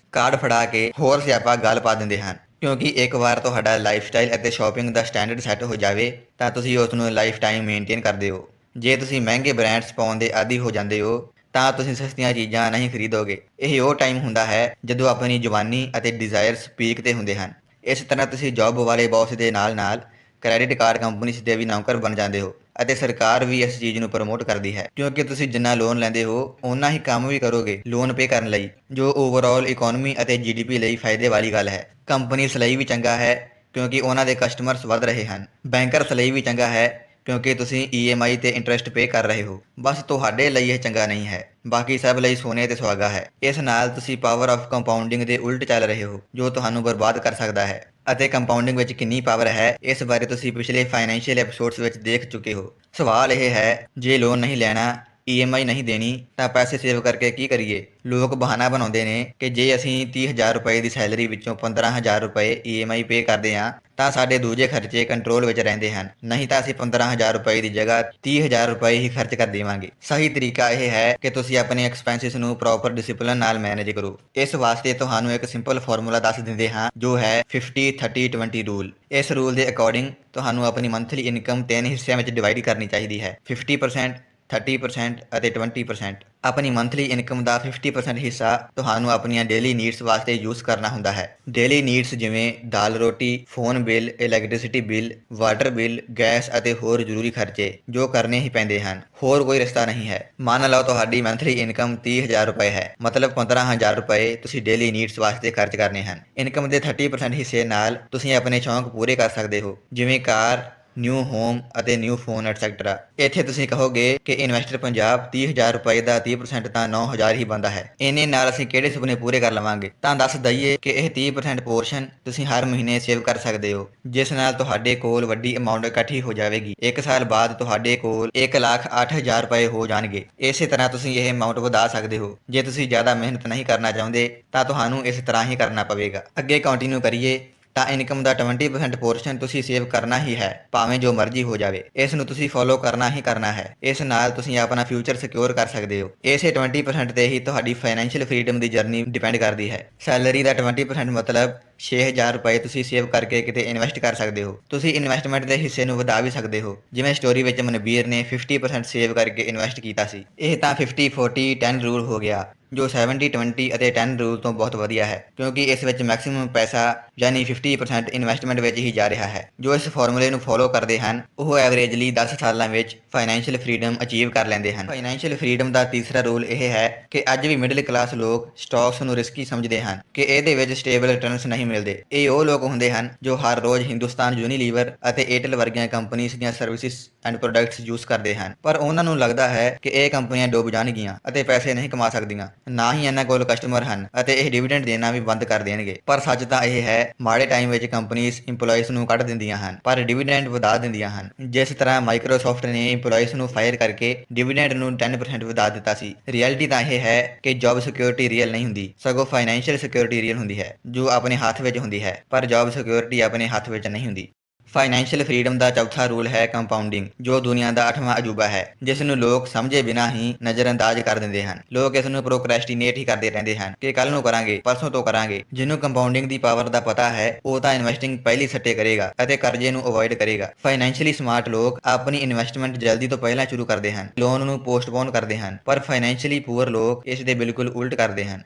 ਕਾਰਡ ਫੜਾ ਕੇ ਹੋਰ ਸਿਆਪਾ ਗੱਲ ਪਾ ਦਿੰਦੇ ਹਨ, ਕਿਉਂਕਿ ਇੱਕ ਵਾਰ ਤੁਹਾਡਾ ਲਾਈਫਸਟਾਈਲ ਅਤੇ ਸ਼ਾਪਿੰਗ ਦਾ ਸਟੈਂਡਰਡ ਸੈੱਟ ਹੋ ਜਾਵੇ ਤਾਂ ਤੁਸੀਂ ਉਸ ਨੂੰ ਲਾਈਫ ਟਾਈਮ ਮੇਨਟੇਨ ਕਰਦੇ ਹੋ। ਜੇ ਤੁਸੀਂ ਮਹਿੰਗੇ ਬ੍ਰਾਂਡਸ ਪਾਉਣ ਦੇ ਆਦੀ ਹੋ ਜਾਂਦੇ ਹੋ ਤਾਂ ਤੁਸੀਂ ਸਸਤੀਆਂ ਚੀਜ਼ਾਂ ਨਹੀਂ ਖਰੀਦੋਗੇ। ਇਹ ਉਹ ਟਾਈਮ ਹੁੰਦਾ ਹੈ ਜਦੋਂ ਆਪਣੀ ਜਵਾਨੀ ਅਤੇ ਡਿਜ਼ਾਇਰਸ ਪੀਕ 'ਤੇ ਹੁੰਦੇ ਹਨ। ਇਸ ਤਰ੍ਹਾਂ ਤੁਸੀਂ ਜੌਬ ਵਾਲੇ ਬੌਸ ਦੇ ਨਾਲ ਕ੍ਰੈਡਿਟ ਕਾਰਡ ਕੰਪਨੀਜ਼ ਦੇ ਵੀ ਨੌਕਰ ਬਣ ਜਾਂਦੇ ਹੋ ਅਤੇ ਸਰਕਾਰ ਵੀ ਇਸ ਚੀਜ਼ ਨੂੰ ਪ੍ਰਮੋਟ ਕਰਦੀ ਹੈ, ਕਿਉਂਕਿ ਤੁਸੀਂ ਜਿੰਨਾ ਲੋਨ ਲੈਂਦੇ ਹੋ ਓਨਾ ਹੀ ਕੰਮ ਵੀ ਕਰੋਗੇ ਲੋਨ ਪੇ ਕਰਨ ਲਈ, ਜੋ ਓਵਰਆਲ ਇਕਨੋਮੀ ਅਤੇ GDP ਲਈ ਫਾਇਦੇ ਵਾਲੀ ਗੱਲ ਹੈ। ਕੰਪਨੀਜ਼ ਲਈ ਵੀ ਚੰਗਾ ਹੈ ਕਿਉਂਕਿ ਉਹਨਾਂ ਦੇ ਕਸਟਮਰਸ ਵੱਧ ਰਹੇ ਹਨ। ਬੈਂਕਰਸ ਲਈ ਵੀ ਚੰਗਾ ਹੈ ਕਿਉਂਕਿ ਤੁਸੀਂ EMI ਤੇ ਇੰਟਰਸਟ ਪੇ ਕਰ ਰਹੇ ਹੋ। ਬਸ ਤੁਹਾਡੇ ਲਈ ਇਹ ਚੰਗਾ ਨਹੀਂ ਹੈ, ਬਾਕੀ ਸਭ ਲਈ ਸੋਨੇ ਤੇ ਸੁਹਾਗਾ ਹੈ। ਇਸ ਨਾਲ ਤੁਸੀਂ ਪਾਵਰ ਆਫ ਕੰਪਾਊਂਡਿੰਗ ਦੇ ਉਲਟ ਚੱਲ ਰਹੇ ਹੋ, ਜੋ ਤੁਹਾਨੂੰ ਬਰਬਾਦ ਕਰ ਸਕਦਾ ਹੈ। ਅਤੇ ਕੰਪਾਊਂਡਿੰਗ ਵਿੱਚ ਕਿੰਨੀ ਪਾਵਰ ਹੈ, ਇਸ ਬਾਰੇ ਤੁਸੀਂ ਪਿਛਲੇ ਫਾਈਨੈਂਸ਼ੀਅਲ ਐਪੀਸੋਡਸ ਵਿੱਚ ਦੇਖ ਚੁੱਕੇ ਹੋ। ਸਵਾਲ ਇਹ ਹੈ, ਜੇ ਲੋਨ ਨਹੀਂ ਲੈਣਾ, EMI ਨਹੀਂ ਦੇਣੀ ਤਾਂ ਪੈਸੇ ਸੇਵ ਕਰਕੇ ਕੀ ਕਰੀਏ? ਲੋਕ ਬਹਾਨਾ ਬਣਾਉਂਦੇ ਨੇ ਕਿ ਜੇ ਅਸੀਂ 30,000 ਰੁਪਏ ਦੀ ਸੈਲਰੀ ਵਿੱਚੋਂ 15,000 ਰੁਪਏ EMI ਪੇ ਕਰਦੇ ਹਾਂ ਤਾਂ ਸਾਡੇ ਦੂਜੇ ਖਰਚੇ ਕੰਟਰੋਲ ਵਿੱਚ ਰਹਿੰਦੇ ਹਨ, ਨਹੀਂ ਤਾਂ ਅਸੀਂ 15,000 ਰੁਪਏ ਦੀ ਜਗ੍ਹਾ 30,000 ਰੁਪਏ ਹੀ ਖਰਚ ਕਰ ਦੇਵਾਂਗੇ। ਸਹੀ ਤਰੀਕਾ ਇਹ ਹੈ ਕਿ ਤੁਸੀਂ ਆਪਣੇ ਐਕਸਪੈਂਸਿਸ ਨੂੰ ਪ੍ਰੋਪਰ ਡਿਸਿਪਲਿਨ ਨਾਲ ਮੈਨੇਜ ਕਰੋ। ਇਸ ਵਾਸਤੇ ਤੁਹਾਨੂੰ ਇੱਕ ਸਿੰਪਲ ਫਾਰਮੂਲਾ ਦੱਸ ਦਿੰਦੇ ਹਾਂ, ਜੋ ਹੈ 50-30-20 ਰੂਲ। ਇਸ ਰੂਲ ਦੇ ਅਕੋਰਡਿੰਗ ਤੁਹਾਨੂੰ ਆਪਣੀ ਮੰਥਲੀ ਇਨਕਮ 3 ਹਿੱਸਿਆਂ ਵਿੱਚ ਡਿਵਾਈਡ ਕਰਨੀ ਚਾਹੀਦੀ ਹੈ, 50%, 30% ਅਤੇ 20%। ਆਪਣੀ ਮੰਥਲੀ ਇਨਕਮ ਦਾ 50% ਹਿੱਸਾ ਤੁਹਾਨੂੰ ਆਪਣੀਆਂ ਡੇਲੀ ਨੀਡਸ ਵਾਸਤੇ ਯੂਜ਼ ਕਰਨਾ ਹੁੰਦਾ ਹੈ। ਡੇਲੀ ਨੀਡਸ ਜਿਵੇਂ ਦਾਲ ਰੋਟੀ, phone bill, electricity bill, water bill, gas ਅਤੇ ਹੋਰ ਜ਼ਰੂਰੀ ਖਰਚੇ ਜੋ ਕਰਨੇ ਹੀ ਪੈਂਦੇ ਹਨ। ਹੋਰ ਕੋਈ ਰਸਤਾ ਨਹੀਂ ਹੈ। ਮੰਨ ਲਓ ਤੁਹਾਡੀ ਮੰਥਲੀ ਇਨਕਮ 30,000 ਰੁਪਏ ਹੈ, ਮਤਲਬ 15,000 ਰੁਪਏ ਤੁਸੀਂ ਡੇਲੀ ਨੀਡਸ ਵਾਸਤੇ ਖਰਚ ਕਰਨੇ ਹਨ। ਇਨਕਮ ਦੇ 30% ਹਿੱਸੇ ਨਾਲ ਤੁਸੀਂ ਆਪਣੇ ਸ਼ੌਂਕ ਪੂਰੇ ਕਰ ਸਕਦੇ ਹੋ, ਜਿਵੇਂ ਕਾਰ, ਨਿਊ ਹੋਮ ਅਤੇ ਨਿਊ ਫੋਨ ਐਟਸੈਟਰਾ। ਇੱਥੇ ਤੁਸੀਂ ਕਹੋਗੇ ਕਿ ਇਨਵੈਸਟਰ ਪੰਜਾਬ 30,000 ਰੁਪਏ ਦਾ 30% ਤਾਂ 9,000 ਹੀ ਬਣਦਾ ਹੈ, ਇਹਨੇ ਨਾਲ ਅਸੀਂ ਕਿਹੜੇ ਸੁਪਨੇ ਪੂਰੇ ਕਰ ਲਵਾਂਗੇ। ਤਾਂ ਦੱਸ ਦਈਏ ਕਿ ਇਹ 30% ਪੋਰਸ਼ਨ ਤੁਸੀਂ ਹਰ ਮਹੀਨੇ ਸੇਵ ਕਰ ਸਕਦੇ ਹੋ, ਜਿਸ ਨਾਲ ਤੁਹਾਡੇ ਕੋਲ ਵੱਡੀ ਅਮਾਉਂਟ ਇਕੱਠੀ ਹੋ ਜਾਵੇਗੀ। 1 ਸਾਲ ਬਾਅਦ ਤੁਹਾਡੇ ਕੋਲ 1,08,000 ਰੁਪਏ ਹੋ ਜਾਣਗੇ। ਇਸੇ ਤਰ੍ਹਾਂ ਤੁਸੀਂ ਇਹ ਅਮਾਉਂਟ ਵਧਾ ਸਕਦੇ ਹੋ। ਜੇ ਤੁਸੀਂ ਜ਼ਿਆਦਾ ਮਿਹਨਤ ਨਹੀਂ ਕਰਨਾ ਚਾਹੁੰਦੇ ਤਾਂ ਤੁਹਾਨੂੰ ਇਸ ਤਰ੍ਹਾਂ ਹੀ ਕਰਨਾ ਪਵੇਗਾ। ਅੱਗੇ ਕੰਟੀਨਿਊ ਕਰੀਏ ਤਾਂ ਇਨਕਮ ਦਾ 20% ਪੋਰਸ਼ਨ ਤੁਸੀਂ ਸੇਵ ਕਰਨਾ ਹੀ ਹੈ, ਭਾਵੇਂ ਜੋ ਮਰਜ਼ੀ ਹੋ ਜਾਵੇ। ਇਸ ਨੂੰ ਤੁਸੀਂ ਫੋਲੋ ਕਰਨਾ ਹੀ ਕਰਨਾ ਹੈ। ਇਸ ਨਾਲ ਤੁਸੀਂ ਆਪਣਾ ਫਿਊਚਰ ਸਿਕਿਉਰ ਕਰ ਸਕਦੇ ਹੋ। ਇਸੇ 20% ਤੇ ਹੀ ਤੁਹਾਡੀ ਫਾਈਨੈਂਸ਼ੀਅਲ ਫਰੀडम ਦੀ ਜਰਨੀ ਡਿਪੈਂਡ ਕਰਦੀ ਹੈ। ਸੈਲਰੀ ਦਾ 20% ਮਤਲਬ 6,000 ਰੁਪਏ ਤੁਸੀਂ ਸੇਵ ਕਰਕੇ ਕਿਤੇ ਇਨਵੈਸਟ ਕਰ ਸਕਦੇ ਹੋ। ਤੁਸੀਂ ਇਨਵੈਸਟਮੈਂਟ ਦੇ ਹਿੱਸੇ ਨੂੰ ਵਧਾ ਵੀ ਸਕਦੇ ਹੋ, ਜਿਵੇਂ ਸਟੋਰੀ ਵਿੱਚ ਮਨਵੀਰ ਨੇ 50% ਸੇਵ ਕਰਕੇ ਇਨਵੈਸਟ ਕੀਤਾ ਸੀ। ਇਹ ਤਾਂ 50-40-10 ਰੂਲ ਹੋ ਗਿਆ, ਜੋ 70-20 ਅਤੇ 10 ਰੂਲ ਤੋਂ ਬਹੁਤ ਵਧੀਆ ਹੈ, ਕਿਉਂਕਿ ਇਸ ਵਿੱਚ ਮੈਕਸਿਮਮ ਪੈਸਾ ਯਾਨੀ 50% ਇਨਵੈਸਟਮੈਂਟ ਵਿੱਚ ਹੀ ਜਾ ਰਿਹਾ ਹੈ। ਜੋ ਇਸ ਫਾਰਮੂਲੇ ਨੂੰ ਫੋਲੋ ਕਰਦੇ ਹਨ ਉਹ ਐਵਰੇਜਲੀ 10 ਸਾਲਾਂ ਵਿੱਚ ਫਾਈਨੈਂਸ਼ੀਅਲ ਫਰੀडम ਅਚੀਵ ਕਰ ਲੈਂਦੇ ਹਨ। ਫਾਈਨੈਂਸ਼ੀਅਲ ਫਰੀडम ਦਾ ਤੀਸਰਾ ਰੂਲ ਇਹ ਹੈ ਕਿ ਅੱਜ ਵੀ ਮਿਡਲ ਕਲਾਸ ਲੋਕ ਸਟਾਕਸ ਨੂੰ ਰਿਸਕੀ ਸਮਝਦੇ ਹਨ ਕਿ ਇਹਦੇ ਵਿੱਚ ਸਟੇਬਲ ਰਿਟਰਨਸ ਨਹੀਂ ਮਿਲਦੇ। ਇਹ ਉਹ ਲੋਕ ਹੁੰਦੇ ਹਨ ਜੋ ਹਰ ਰੋਜ਼ ਹਿੰਦੁਸਤਾਨ ਯੂਨੀਲੀਵਰ ਅਤੇ ਏਅਰਟੈਲ ਵਰਗੀਆਂ ਕੰਪਨੀਆਂ ਦੀਆਂ ਸਰਵਿਸਿਜ਼ ਐਂਡ ਪ੍ਰੋਡਕਟਸ ਯੂਜ਼ ਕਰਦੇ ਹਨ, ਪਰ ਉਹਨਾਂ ਨੂੰ ਲੱਗਦਾ ਹੈ ਕਿ ਇਹ ਕੰਪਨੀਆਂ ਡੁੱਬ ਜਾਣਗੀਆਂ ਅਤੇ ਪੈਸੇ ਨਹੀਂ ਕਮਾ ਸਕਦੀਆਂ, ਨਾ ਹੀ ਇਹਨਾਂ ਕੋਲ ਕਸਟਮਰ ਹਨ ਅਤੇ ਇਹ ਡਿਵੀਡੈਂਡ ਦੇਣਾ ਵੀ ਬੰਦ ਕਰ ਦੇਣਗੇ। ਪਰ ਸੱਚ ਤਾਂ ਇਹ ਹੈ, ਮਾੜੇ ਟਾਈਮ ਵਿੱਚ ਕੰਪਨੀਆਂ ਇੰਪਲੋਇਜ਼ ਨੂੰ ਕੱਢ ਦਿੰਦੀਆਂ ਹਨ ਪਰ ਡਿਵੀਡੈਂਡ ਵਧਾ ਦਿੰਦੀਆਂ ਹਨ। ਜਿਸ ਤਰ੍ਹਾਂ ਮਾਈਕਰੋਸਾਫਟ ਨੇ ਇੰਪਲੋਇਜ਼ ਨੂੰ ਫਾਇਰ ਕਰਕੇ ਡਿਵੀਡੈਂਡ ਨੂੰ 10% ਵਧਾ ਦਿੱਤਾ ਸੀ। ਰਿਐਲਿਟੀ ਤਾਂ ਇਹ ਹੈ ਕਿ ਜੌਬ ਸਿਕਿਉਰਿਟੀ ਰੀਅਲ ਨਹੀਂ ਹੁੰਦੀ, ਸਗੋਂ ਫਾਈਨੈਂਸ਼ੀਅਲ ਸਿਕਿਉਰਿਟੀ ਰੀਅਲ ਹੁੰਦੀ ਹੈ, ਜੋ ਆਪਣੇ ਹੱਥ ਵਿੱਚ ਹੁੰਦੀ ਹੈ, ਪਰ ਜੌਬ ਸਿਕਿਉਰਿਟੀ ਆਪਣੇ ਹੱਥ ਵਿੱਚ ਨਹੀਂ ਹੁੰਦੀ। ਫਾਈਨੈਂਸ਼ੀਅਲ ਫਰੀडम ਦਾ ਚੌਥਾ ਰੂਲ ਹੈ ਕੰਪਾਊਂਡਿੰਗ, ਜੋ ਦੁਨੀਆ ਦਾ 8ਵਾਂ ਅਜੂਬਾ ਹੈ, ਜਿਸ ਨੂੰ ਲੋਕ ਸਮਝੇ ਬਿਨਾਂ ਹੀ ਨਜ਼ਰਅੰਦਾਜ਼ ਕਰ ਦਿੰਦੇ ਹਨ। ਲੋਕ ਇਸ ਨੂੰ ਪ੍ਰੋਕ੍ਰੈਸਟੀਨੇਟ ਹੀ ਕਰਦੇ ਰਹਿੰਦੇ ਹਨ ਕਿ ਕੱਲ ਨੂੰ ਕਰਾਂਗੇ, ਪਰਸੋਂ ਤੋਂ ਕਰਾਂਗੇ। ਜਿਹਨੂੰ ਕੰਪਾਊਂਡਿੰਗ ਦੀ ਪਾਵਰ ਦਾ ਪਤਾ ਹੈ ਉਹ ਤਾਂ ਇਨਵੈਸਟਿੰਗ ਪਹਿਲੀ ਸੱਟੇ ਕਰੇਗਾ ਅਤੇ ਕਰਜ਼ੇ ਨੂੰ ਅਵੋਇਡ ਕਰੇਗਾ। ਫਾਈਨੈਂਸ਼ੀਅਲੀ ਸਮਾਰਟ ਲੋਕ ਆਪਣੀ ਇਨਵੈਸਟਮੈਂਟ ਜਲਦੀ ਤੋਂ ਪਹਿਲਾਂ ਸ਼ੁਰੂ ਕਰਦੇ ਹਨ, ਲੋਨ ਨੂੰ ਪੋਸਟਪੋਨ ਕਰਦੇ ਹਨ, ਪਰ ਫਾਈਨੈਂਸ਼ੀਅਲੀ ਪੂਅਰ ਲੋਕ ਇਸ ਦੇ ਬਿਲਕੁਲ ਉਲਟ ਕਰਦੇ ਹਨ।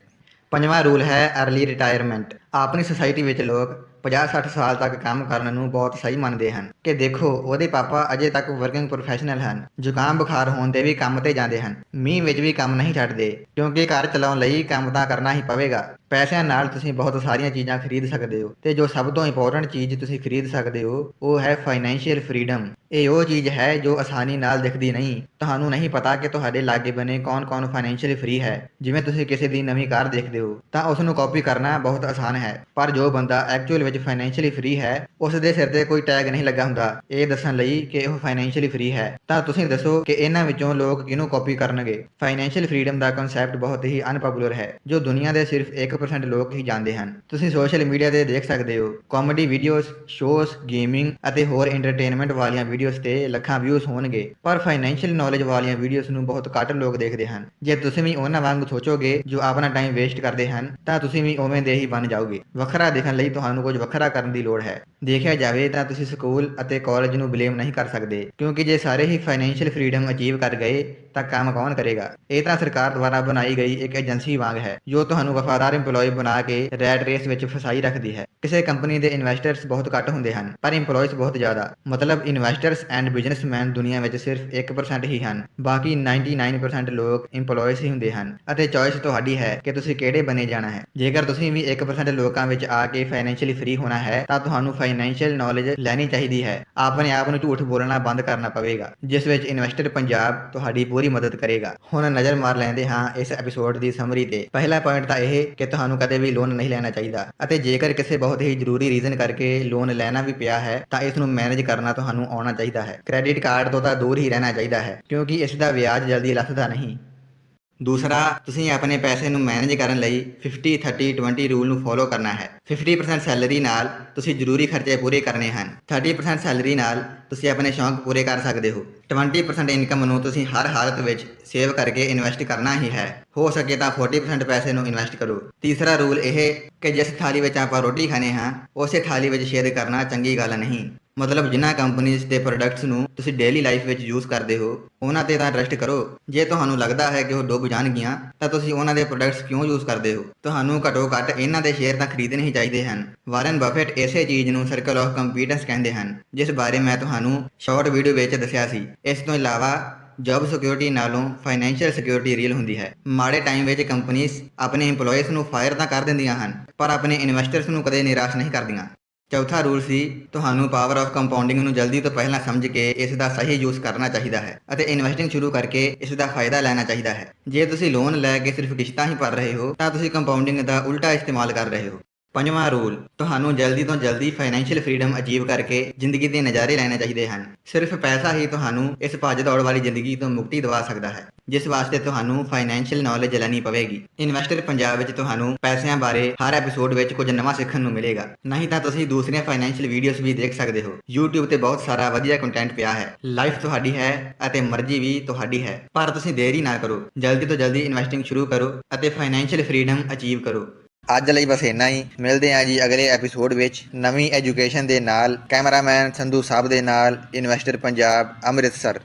ਪੰਜਵਾਂ ਰੂਲ ਹੈ ਅਰਲੀ ਰਿਟਾਇਰਮੈਂਟ। ਆਪਣੀ ਸੁਸਾਇਟੀ ਵਿੱਚ ਲੋਕ 50-60 ਸਾਲ ਤੱਕ ਕੰਮ ਕਰਨ ਨੂੰ ਬਹੁਤ ਸਹੀ ਮੰਨਦੇ ਹਨ ਕਿ ਦੇਖੋ ਉਹਦੇ ਪਾਪਾ ਅਜੇ ਤੱਕ ਵਰਕਿੰਗ ਪ੍ਰੋਫੈਸ਼ਨਲ ਹਨ, ਜ਼ੁਕਾਮ ਬੁਖਾਰ ਹੋਣ ਤੇ ਵੀ ਕੰਮ ਤੇ ਜਾਂਦੇ ਹਨ, ਮੀਂਹ ਵਿੱਚ ਵੀ ਕੰਮ ਨਹੀਂ ਛੱਡਦੇ, ਕਿਉਂਕਿ ਘਰ ਚਲਾਉਣ ਲਈ ਕੰਮ ਤਾਂ ਕਰਨਾ ਹੀ ਪਵੇਗਾ। ਪੈਸਿਆਂ ਨਾਲ ਤੁਸੀਂ ਬਹੁਤ ਸਾਰੀਆਂ ਚੀਜ਼ਾਂ ਖਰੀਦ ਸਕਦੇ ਹੋ ਤੇ ਜੋ ਸਭ ਤੋਂ ਇੰਪੋਰਟੈਂਟ ਚੀਜ਼ ਤੁਸੀਂ ਖਰੀਦ ਸਕਦੇ ਹੋ ਉਹ ਹੈ ਫਾਈਨੈਂਸ਼ੀਅਲ ਫਰੀडम। ਇਹ ਉਹ ਚੀਜ਼ ਹੈ ਜੋ ਆਸਾਨੀ ਨਾਲ ਦਿਖਦੀ ਨਹੀਂ। ਤੁਹਾਨੂੰ ਨਹੀਂ ਪਤਾ ਕਿ ਤੁਹਾਡੇ ਲਾਗੇ ਬਨੇ ਕੌਣ ਫਾਈਨੈਂਸ਼ੀਅਲੀ ਫਰੀ ਹੈ। ਜਿਵੇਂ ਤੁਸੀਂ ਕਿਸੇ ਦੀ ਨਵੀਂ ਕਾਰ ਦੇਖਦੇ ਹੋ ਤਾਂ ਉਸ ਨੂੰ ਕਾਪੀ ਕਰਨਾ ਬਹੁਤ ਆਸਾਨ ਹੈ, ਪਰ ਜੋ ਬੰਦਾ ਐਕਚੁਅਲ ਵਿੱਚ ਫਾਈਨੈਂਸ਼ੀਅਲੀ ਫਰੀ ਹੈ ਉਸ ਦੇ ਸਿਰ ਤੇ ਕੋਈ ਟੈਗ ਨਹੀਂ ਲੱਗਾ ਹੁੰਦਾ ਇਹ ਦੱਸਣ ਲਈ ਕਿ ਉਹ ਫਾਈਨੈਂਸ਼ੀਅਲੀ ਫਰੀ ਹੈ। ਤਾਂ ਤੁਸੀਂ ਦੱਸੋ ਕਿ ਇਹਨਾਂ ਵਿੱਚੋਂ ਲੋਕ ਕਿਹਨੂੰ ਕਾਪੀ ਕਰਨਗੇ। ਫਾਈਨੈਂਸ਼ੀਅਲ ਫਰੀडम ਦਾ ਕਨਸੈਪਟ ਬਹੁਤ ਹੀ ਅਨਪਪੂਲਰ ਹੈ, ਜੋ ਦੁਨੀਆ ਦੇ ਸਿਰਫ 1% ਲੋਕ ਹੀ ਜਾਣਦੇ ਹਨ। ਤੁਸੀਂ ਸੋਸ਼ਲ ਮੀਡੀਆ ਤੇ ਦੇਖ ਸਕਦੇ ਹੋ ਕਾਮੇਡੀ ਵੀਡੀਓਜ਼, ਸ਼ੋਜ਼, ਗੇਮਿੰਗ ਅਤੇ ਹੋਰ ਐਂਟਰਟੇਨਮੈਂਟ ਵਾਲੀਆਂ ਵੀਡੀਓਜ਼ ਤੇ ਲੱਖਾਂ ਵਿਊਜ਼ ਹੋਣਗੇ, ਪਰ ਫਾਈਨੈਂਸ਼ੀਅਲ ਨੌਲੇਜ ਵਾਲੀਆਂ ਵੀਡੀਓਜ਼ ਨੂੰ ਬਹੁਤ ਘੱਟ ਲੋਕ ਦੇਖਦੇ ਹਨ। ਜੇ ਤੁਸੀਂ ਵੀ ਉਹਨਾਂ ਵਾਂਗ ਸੋਚੋਗੇ ਜੋ ਆਪਣਾ ਟਾਈਮ ਵੇਸਟ ਕਰਦੇ ਹਨ ਤਾਂ ਤੁਸੀਂ ਵੀ ਉਵੇਂ ਦੇ ਹੀ ਬਣ ਜਾਓਗੇ। ਵੱਖਰਾ ਦਿਖਣ ਲਈ ਤੁਹਾਨੂੰ ਕੁਝ ਵੱਖਰਾ ਕਰਨ ਦੀ ਲੋੜ ਹੈ। ਦੇਖਿਆ ਜਾਵੇ ਤਾਂ ਤੁਸੀਂ ਸਕੂਲ ਅਤੇ ਕਾਲਜ ਨੂੰ ਬਲੇਮ ਨਹੀਂ ਕਰ ਸਕਦੇ, ਕਿਉਂਕਿ ਜੇ ਸਾਰੇ ਹੀ ਫਾਈਨੈਂਸ਼ੀਅਲ ਫਰੀडम ਅਚੀਵ ਕਰ ਗਏ ਤਾਂ ਕੰਮ ਕੌਣ ਕਰੇਗਾ। ਇਹ ਤਾਂ ਸਰਕਾਰ ਦੁਆਰਾ ਬਣਾਈ ਗਈ ਇੱਕ ਏਜੰਸੀ ਵਾਂਗ ਹੈ ਜੋ ਤੁਹਾਨੂੰ ਵਫਾਦਾਰ ਇੰਪਲੋਈ ਬਣਾ ਕੇ ਰੈਟ ਰੇਸ ਵਿੱਚ ਫਸਾਈ ਰੱਖਦੀ ਹੈ। ਕਿਸੇ ਕੰਪਨੀ ਦੇ ਇਨਵੈਸਟਰਸ ਬਹੁਤ ਘੱਟ ਹੁੰਦੇ ਹਨ ਪਰ ਇੰਪਲੋਇਜ਼ ਬਹੁਤ ਜ਼ਿਆਦਾ, ਮਤਲਬ ਇਨਵੈਸਟਰਸ ਐਂਡ ਬਿਜ਼ਨਸਮੈਨ ਦੁਨੀਆ ਵਿੱਚ ਸਿਰਫ 1% ਹੀ ਹਨ, ਬਾਕੀ 99% ਲੋਕ ਇੰਪਲੋਇਜ਼ ਹੀ ਹੁੰਦੇ ਹਨ ਅਤੇ ਚੋਇਸ ਤੁਹਾਡੀ ਹੈ ਕਿ ਤੁਸੀਂ ਕਿਹੜੇ ਬਣੇ ਜਾਣਾ ਹੈ। ਜੇਕਰ ਤੁਸੀਂ ਵੀ 1% ਲੋਕਾਂ ਵਿੱਚ ਆ ਕੇ ਫਾਈਨੈਂਸ਼ੀਅਲੀ ਫਰੀ ਹੋਣਾ ਹੈ ਤਾਂ ਤੁਹਾਨੂੰ ਫਾਈਨੈਂਸ਼ੀਅਲ ਨੌਲੇਜ ਲੈਣੀ ਚਾਹੀਦੀ ਹੈ। ਆਪਣੇ ਆਪ ਨੂੰ ਝੂਠ ਬੋਲਣਾ ਬੰਦ ਕਰਨਾ ਪਵੇਗਾ, ਜਿਸ ਵਿੱਚ ਇਨਵੈਸਟਰ ਪੰਜਾਬ ਤੁਹਾਡੀ ਪੂਰੀ ਮਦਦ ਕਰੇਗਾ। ਹੁਣ ਨਜ਼ਰ ਮਾਰ ਲੈਂਦੇ ਹਾਂ ਇਸ ਐਪੀਸੋਡ ਦੀ ਸਮਰੀ ਤੇ। ਪਹਿਲਾ ਪੁਆਇੰਟ ਤਾਂ ਇਹ ਕਿ ਤੁਹਾਨੂੰ ਕਦੇ ਵੀ ਲੋਨ ਨਹੀਂ ਲੈਣਾ ਚਾਹੀਦਾ, ਅਤੇ ਜੇਕਰ ਕਿਸੇ ਬਹੁਤ ਹੀ ਜ਼ਰੂਰੀ ਰੀਜ਼ਨ ਕਰਕੇ ਲੋਨ ਲੈਣਾ ਵੀ ਪਿਆ ਹੈ ਤਾਂ ਇਸ ਨੂੰ ਮੈਨੇਜ ਕਰਨਾ ਤੁਹਾਨੂੰ ਆਉਣਾ ਚਾਹੀਦਾ ਹੈ। ਕ੍ਰੈਡਿਟ ਕਾਰਡ ਤੋਂ ਤਾਂ ਦੂਰ ਹੀ ਰਹਿਣਾ ਚਾਹੀਦਾ ਹੈ, ਕਿਉਂਕਿ ਇਸ ਦਾ ਵਿਆਜ ਜਲਦੀ ਲੱਥਦਾ ਨਹੀਂ। ਦੂਸਰਾ, ਤੁਸੀਂ ਆਪਣੇ ਪੈਸੇ ਨੂੰ ਮੈਨੇਜ ਕਰਨ ਲਈ 50-30-20 ਰੂਲ ਨੂੰ ਫੋਲੋ ਕਰਨਾ ਹੈ। 50% ਸੈਲਰੀ ਨਾਲ ਤੁਸੀਂ ਜ਼ਰੂਰੀ ਖਰਚੇ ਪੂਰੇ ਕਰਨੇ ਹਨ। 30% ਸੈਲਰੀ ਨਾਲ ਤੁਸੀਂ ਆਪਣੇ ਸ਼ੌਂਕ ਪੂਰੇ ਕਰ ਸਕਦੇ ਹੋ। 20% ਇਨਕਮ ਨੂੰ ਤੁਸੀਂ ਹਰ ਹਾਲਤ ਵਿੱਚ ਸੇਵ ਕਰਕੇ ਇਨਵੈਸਟ ਕਰਨਾ ਹੀ ਹੈ। ਹੋ ਸਕੇ ਤਾਂ 40% ਪੈਸੇ ਨੂੰ ਇਨਵੈਸਟ ਕਰੋ। ਤੀਸਰਾ ਰੂਲ ਇਹ ਕਿ ਜਿਸ ਥਾਲੀ ਵਿੱਚ ਆਪਾਂ ਰੋਟੀ ਖਾਣੇ ਹਾਂ ਉਸੇ ਥਾਲੀ ਵਿੱਚ ਛੇਦ ਕਰਨਾ ਚੰਗੀ ਗੱਲ ਨਹੀਂ। ਮਤਲਬ ਜਿਨ੍ਹਾਂ ਕੰਪਨੀਜ਼ ਤੇ ਪ੍ਰੋਡਕਟਸ ਨੂੰ ਤੁਸੀਂ ਡੇਲੀ ਲਾਈਫ ਵਿੱਚ ਯੂਜ਼ ਕਰਦੇ ਹੋ ਉਹਨਾਂ ਤੇ ਤਾਂ ਟਰਸਟ ਕਰੋ। ਜੇ ਤੁਹਾਨੂੰ ਲੱਗਦਾ ਹੈ ਕਿ ਉਹ ਡੁੱਬ ਜਾਣਗੀਆਂ ਤਾਂ ਤੁਸੀਂ ਉਹਨਾਂ ਦੇ ਪ੍ਰੋਡਕਟਸ ਕਿਉਂ ਯੂਜ਼ ਕਰਦੇ ਹੋ। ਤੁਹਾਨੂੰ ਘੱਟੋ ਘੱਟ ਇਹਨਾਂ ਦੇ ਸ਼ੇਅਰ ਤਾਂ ਖਰੀਦਣੇ ਹੀ ਚਾਹੀਦੇ ਹਨ। ਵਾਰਨ ਬਫੇਟ ਇਸੇ ਚੀਜ਼ ਨੂੰ ਸਰਕਲ ਆਫ ਕੰਪੀਟੈਂਸ ਕਹਿੰਦੇ ਹਨ, ਜਿਸ ਬਾਰੇ ਮੈਂ ਤੁਹਾਨੂੰ ਸ਼ਾਰਟ ਵੀਡੀਓ ਵਿੱਚ ਦੱਸਿਆ ਸੀ। ਇਸ ਤੋਂ ਇਲਾਵਾ ਜੌਬ ਸਿਕਿਉਰਿਟੀ ਨਾਲੋਂ ਫਾਈਨੈਂਸ਼ੀਅਲ ਸਿਕਿਉਰਿਟੀ ਰੀਅਲ ਹੁੰਦੀ ਹੈ। ਮਾੜੇ ਟਾਈਮ ਵਿੱਚ ਕੰਪਨੀਆਂ ਆਪਣੇ ਇੰਪਲੋਇਜ਼ ਨੂੰ ਫਾਇਰ ਤਾਂ ਕਰ ਦਿੰਦੀਆਂ ਹਨ ਪਰ ਆਪਣੇ ਇਨਵੈਸਟਰਸ ਨੂੰ ਕਦੇ ਨਿਰਾਸ਼ ਨਹੀਂ ਕਰਦੀਆਂ। ਚੌਥਾ ਰੂਲ ਸੀ ਤੁਹਾਨੂੰ ਪਾਵਰ ਆਫ ਕੰਪਾਊਂਡਿੰਗ ਨੂੰ ਜਲਦੀ ਤੋਂ ਪਹਿਲਾਂ ਸਮਝ ਕੇ ਇਸ ਦਾ ਸਹੀ ਯੂਜ਼ ਕਰਨਾ ਚਾਹੀਦਾ ਹੈ ਅਤੇ ਇਨਵੈਸਟਿੰਗ ਸ਼ੁਰੂ ਕਰਕੇ ਇਸ ਦਾ ਫਾਇਦਾ ਲੈਣਾ ਚਾਹੀਦਾ ਹੈ। ਜੇ ਤੁਸੀਂ ਲੋਨ ਲੈ ਕੇ ਸਿਰਫ ਕਿਸ਼ਤਾਂ ਹੀ ਭਰ ਰਹੇ ਹੋ ਤਾਂ ਤੁਸੀਂ ਕੰਪਾਊਂਡਿੰਗ ਦਾ ਉਲਟਾ ਇਸਤੇਮਾਲ ਕਰ ਰਹੇ ਹੋ। ਪੰਜਵਾਂ ਰੂਲ, ਤੁਹਾਨੂੰ ਜਲਦੀ ਤੋਂ ਜਲਦੀ ਫਾਈਨੈਂਸ਼ੀਅਲ ਫਰੀडम ਅਚੀਵ ਕਰਕੇ ਜ਼ਿੰਦਗੀ ਦੇ ਨਜ਼ਾਰੇ ਲੈਣੇ ਚਾਹੀਦੇ ਹਨ। ਸਿਰਫ ਪੈਸਾ ਹੀ ਤੁਹਾਨੂੰ ਇਸ ਭੱਜ ਦੌੜ ਵਾਲੀ ਜ਼ਿੰਦਗੀ ਤੋਂ ਮੁਕਤੀ ਦਿਵਾ ਸਕਦਾ ਹੈ, ਜਿਸ ਵਾਸਤੇ ਤੁਹਾਨੂੰ ਫਾਈਨੈਂਸ਼ੀਅਲ ਨੌਲੇਜ ਲੈਣੀ ਪਵੇਗੀ। ਇਨਵੈਸਟਰ ਪੰਜਾਬ ਵਿੱਚ ਤੁਹਾਨੂੰ ਪੈਸਿਆਂ ਬਾਰੇ ਹਰ ਐਪੀਸੋਡ ਵਿੱਚ ਕੁਝ ਨਵਾਂ ਸਿੱਖਣ ਨੂੰ ਮਿਲੇਗਾ। ਨਹੀਂ ਤਾਂ ਤੁਸੀਂ ਦੂਸਰੀਆਂ ਫਾਈਨੈਂਸ਼ੀਅਲ ਵੀਡੀਓਜ਼ ਵੀ ਦੇਖ ਸਕਦੇ ਹੋ। YouTube ਤੇ ਬਹੁਤ ਸਾਰਾ ਵਧੀਆ ਕੰਟੈਂਟ ਪਿਆ ਹੈ। ਲਾਈਫ ਤੁਹਾਡੀ ਹੈ ਅਤੇ ਮਰਜ਼ੀ ਵੀ ਤੁਹਾਡੀ ਹੈ, ਪਰ ਤੁਸੀਂ ਦੇਰੀ ਨਾ ਕਰੋ। ਜਲਦੀ ਤੋਂ ਜਲਦੀ ਇਨਵੈਸਟਿੰਗ ਸ਼ੁਰੂ ਕਰੋ ਅਤੇ ਫਾਈਨੈਂਸ਼ੀਅਲ ਫਰੀडम ਅਚੀਵ ਕਰੋ। ਅੱਜ ਲਈ ਬਸ ਇੰਨਾ ਹੀ। ਮਿਲਦੇ ਹਾਂ ਜੀ ਅਗਲੇ ਐਪੀਸੋਡ ਵਿੱਚ ਨਵੀਂ ਐਜੂਕੇਸ਼ਨ ਦੇ ਨਾਲ। ਕੈਮਰਾਮੈਨ ਸੰਧੂ ਸਾਹਿਬ ਦੇ ਨਾਲ, ਇਨਵੈਸਟਰ ਪੰਜਾਬ, ਅੰਮ੍ਰਿਤਸਰ।